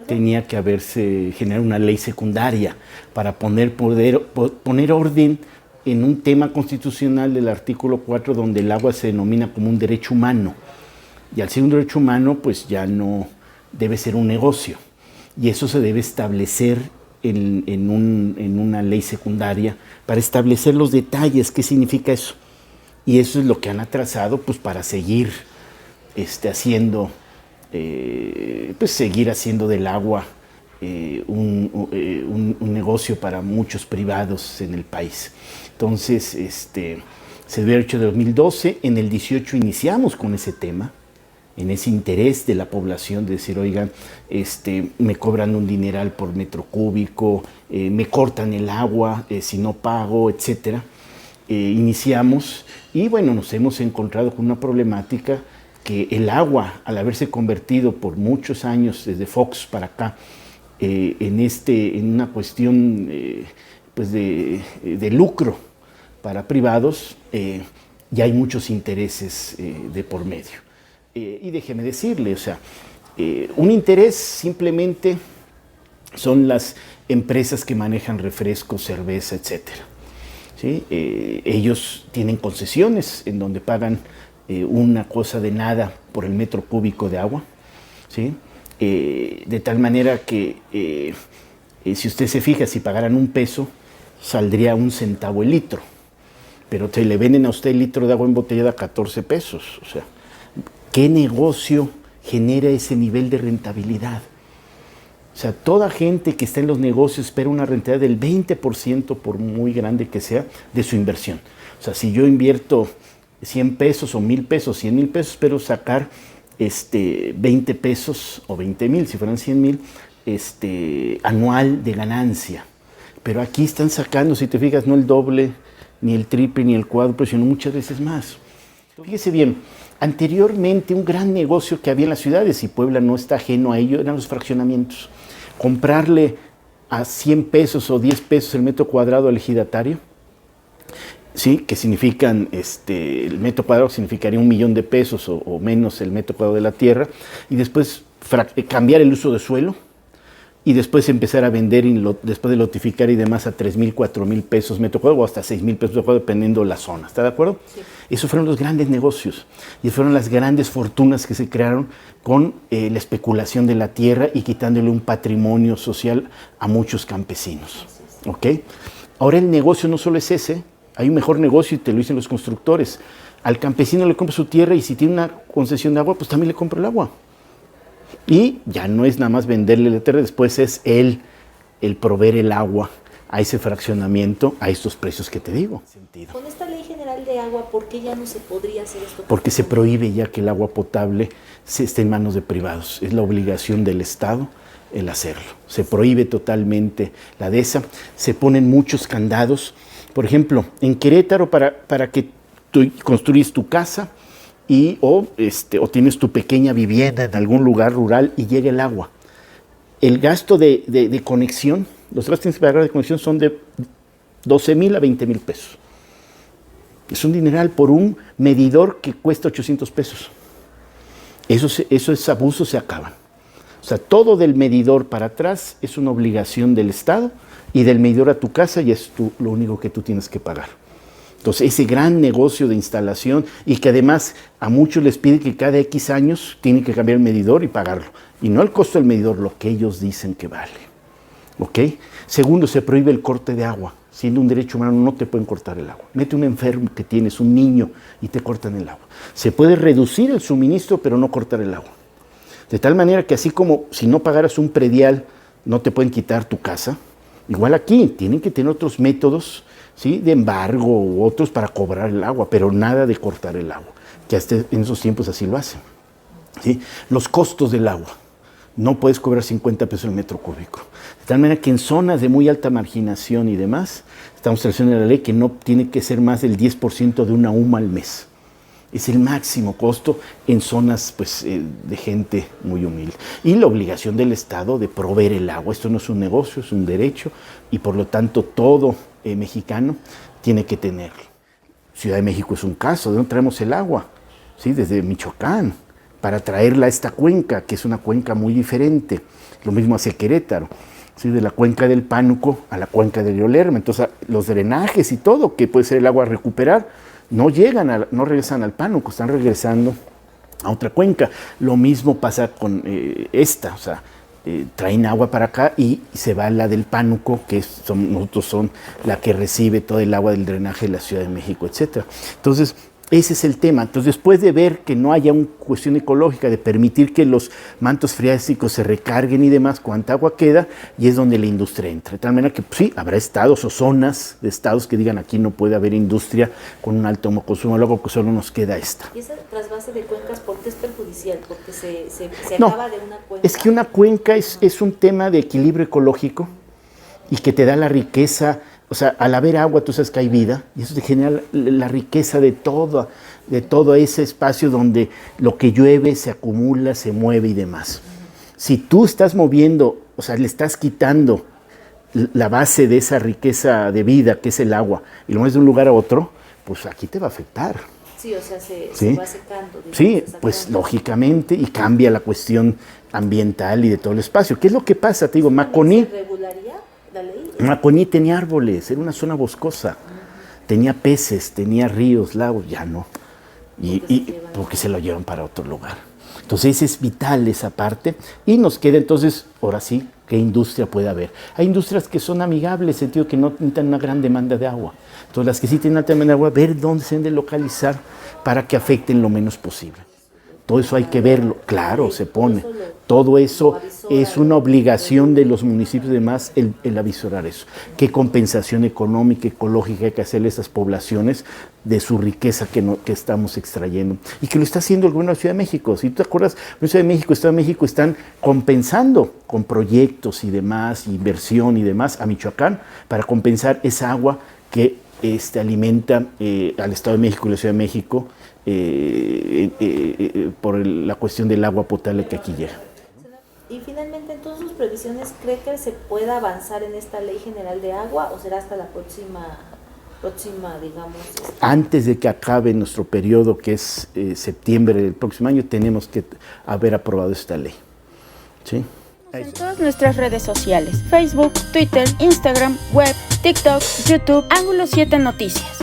tenía que generar una ley secundaria para poner orden en un tema constitucional del artículo 4, donde el agua se denomina como un derecho humano. Y al ser un derecho humano, pues ya no debe ser un negocio. Y eso se debe establecer en una ley secundaria para establecer los detalles, qué significa eso. Y eso es lo que han atrasado, pues, para seguir seguir haciendo del agua un negocio para muchos privados en el país. Entonces, se debió haber hecho de 2012, en el 18 iniciamos con ese tema, en ese interés de la población de decir, oigan, me cobran un dineral por metro cúbico, me cortan el agua si no pago, etcétera. Iniciamos y bueno, nos hemos encontrado con una problemática que el agua, al haberse convertido por muchos años desde Fox para acá en una cuestión pues de lucro para privados, ya hay muchos intereses de por medio. Y déjeme decirle, o sea, un interés simplemente son las empresas que manejan refrescos, cerveza, etcétera. ¿Sí? Ellos tienen concesiones en donde pagan una cosa de nada por el metro cúbico de agua, ¿sí? De tal manera que si usted se fija, si pagaran $1, saldría 1 centavo el litro, pero se le venden a usted el litro de agua embotellada a 14 pesos. O sea, ¿qué negocio genera ese nivel de rentabilidad? O sea, toda gente que está en los negocios espera una rentabilidad del 20%, por muy grande que sea, de su inversión. O sea, si yo invierto 100 pesos o 1,000 pesos, 100,000 pesos, espero sacar 20 pesos o 20,000, si fueran 100,000, anual de ganancia. Pero aquí están sacando, si te fijas, no el doble, ni el triple, ni el cuádruple, sino muchas veces más. Fíjese bien, anteriormente un gran negocio que había en las ciudades, y Puebla no está ajeno a ello, eran los fraccionamientos. Comprarle a 100 pesos o 10 pesos el metro cuadrado al ejidatario, ¿sí? Que significan, el metro cuadrado significaría 1,000,000 de pesos o menos el metro cuadrado de la tierra, y después cambiar el uso de suelo, y después empezar a vender, después de lotificar y demás, a 3,000, 4,000 pesos metro cuadrado o hasta 6,000 pesos metro cuadrado, dependiendo de la zona. ¿Está de acuerdo? Sí. Esos fueron los grandes negocios y fueron las grandes fortunas que se crearon con la especulación de la tierra y quitándole un patrimonio social a muchos campesinos. ¿Ok? Ahora el negocio no solo es ese, hay un mejor negocio y te lo dicen los constructores. Al campesino le compra su tierra y si tiene una concesión de agua, pues también le compra el agua. Y ya no es nada más venderle la tierra, después es el proveer el agua a ese fraccionamiento, a estos precios que te digo. Con esta ley general de agua, ¿por qué ya no se podría hacer esto? Porque se prohíbe ya que el agua potable esté en manos de privados. Es la obligación del Estado el hacerlo. Se prohíbe totalmente la DESA, se ponen muchos candados. Por ejemplo, en Querétaro, para que tú construyes tu casa, o tienes tu pequeña vivienda en algún lugar rural y llega el agua. El gasto de conexión, los gastos que tienes que pagar de conexión son de 12,000 a 20,000 pesos. Es un dineral por un medidor que cuesta 800 pesos. Esos abusos se acaban. O sea, todo del medidor para atrás es una obligación del Estado y del medidor a tu casa y es lo único que tú tienes que pagar. Entonces, ese gran negocio de instalación y que además a muchos les pide que cada X años tienen que cambiar el medidor y pagarlo. Y no el costo del medidor, lo que ellos dicen que vale. ¿Ok? Segundo, se prohíbe el corte de agua. Siendo un derecho humano no te pueden cortar el agua. Mete un enfermo que tienes, un niño, y te cortan el agua. Se puede reducir el suministro, pero no cortar el agua. De tal manera que así como si no pagaras un predial, no te pueden quitar tu casa, igual aquí tienen que tener otros métodos, ¿sí?, de embargo u otros para cobrar el agua, pero nada de cortar el agua, que hasta en esos tiempos así lo hacen. ¿Sí? Los costos del agua. No puedes cobrar 50 pesos el metro cúbico. De tal manera que en zonas de muy alta marginación y demás, estamos estableciendo en la ley que no tiene que ser más del 10% de una UMA al mes. Es el máximo costo en zonas pues, de gente muy humilde. Y la obligación del Estado de proveer el agua. Esto no es un negocio, es un derecho y por lo tanto todo mexicano tiene que tenerlo. Ciudad de México es un caso. ¿De dónde traemos el agua? ¿Sí? Desde Michoacán. para traerla a esta cuenca, que es una cuenca muy diferente. Lo mismo hace Querétaro, ¿sí? De la cuenca del Pánuco a la cuenca del río Lerma. Entonces los drenajes y todo, que puede ser el agua a recuperar, no regresan al Pánuco, están regresando a otra cuenca. Lo mismo pasa con esta, o sea, traen agua para acá y se va la del Pánuco, que nosotros son la que recibe todo el agua del drenaje de la Ciudad de México, etc. Entonces, ese es el tema. Entonces, después de ver que no haya una cuestión ecológica, de permitir que los mantos freáticos se recarguen y demás, cuánta agua queda, y es donde la industria entra. De tal manera que, pues, sí, habrá estados o zonas de estados que digan aquí no puede haber industria con un alto consumo, luego que solo nos queda esta. ¿Y ese trasvase de cuencas por qué es perjudicial? ¿Porque se No, acaba de una cuenca? Es que una cuenca es un tema de equilibrio ecológico y que te da la riqueza. O sea, al haber agua, tú sabes que hay vida, y eso te genera la riqueza de todo ese espacio donde lo que llueve se acumula, se mueve y demás. Si tú estás moviendo, o sea, le estás quitando la base de esa riqueza de vida, que es el agua, y lo mueves de un lugar a otro, pues aquí te va a afectar. Sí, o sea, se va secando. Digamos, Sí, pues lógicamente, y cambia la cuestión ambiental y de todo el espacio. ¿Qué es lo que pasa? Te digo, Maconí. ¿Se regularía la ley? Maconí tenía árboles, era una zona boscosa, tenía peces, tenía ríos, lagos, ya no, porque se lo llevan para otro lugar. Entonces es vital esa parte y nos queda entonces, ahora sí, ¿qué industria puede haber? Hay industrias que son amigables, en el sentido que no tienen una gran demanda de agua. Entonces las que sí tienen alta demanda de agua, ver dónde se han de localizar para que afecten lo menos posible. Todo eso hay que verlo, claro, se pone. Todo eso es una obligación de los municipios y demás, el avisorar eso. ¿Qué compensación económica, ecológica hay que hacerle a esas poblaciones de su riqueza que estamos extrayendo? Y que lo está haciendo el gobierno de la Ciudad de México. Si tú te acuerdas, la Ciudad de México, Estado de México están compensando con proyectos y demás, inversión y demás a Michoacán para compensar esa agua que alimenta al Estado de México y la Ciudad de México por la cuestión del agua potable que aquí llega. Y finalmente, en todas sus previsiones, ¿cree que se pueda avanzar en esta Ley General de Agua o será hasta la próxima digamos? Antes de que acabe nuestro periodo, que es septiembre del próximo año, tenemos que haber aprobado esta ley. ¿Sí? En todas nuestras redes sociales: Facebook, Twitter, Instagram, web, TikTok, YouTube, Ángulo 7 Noticias.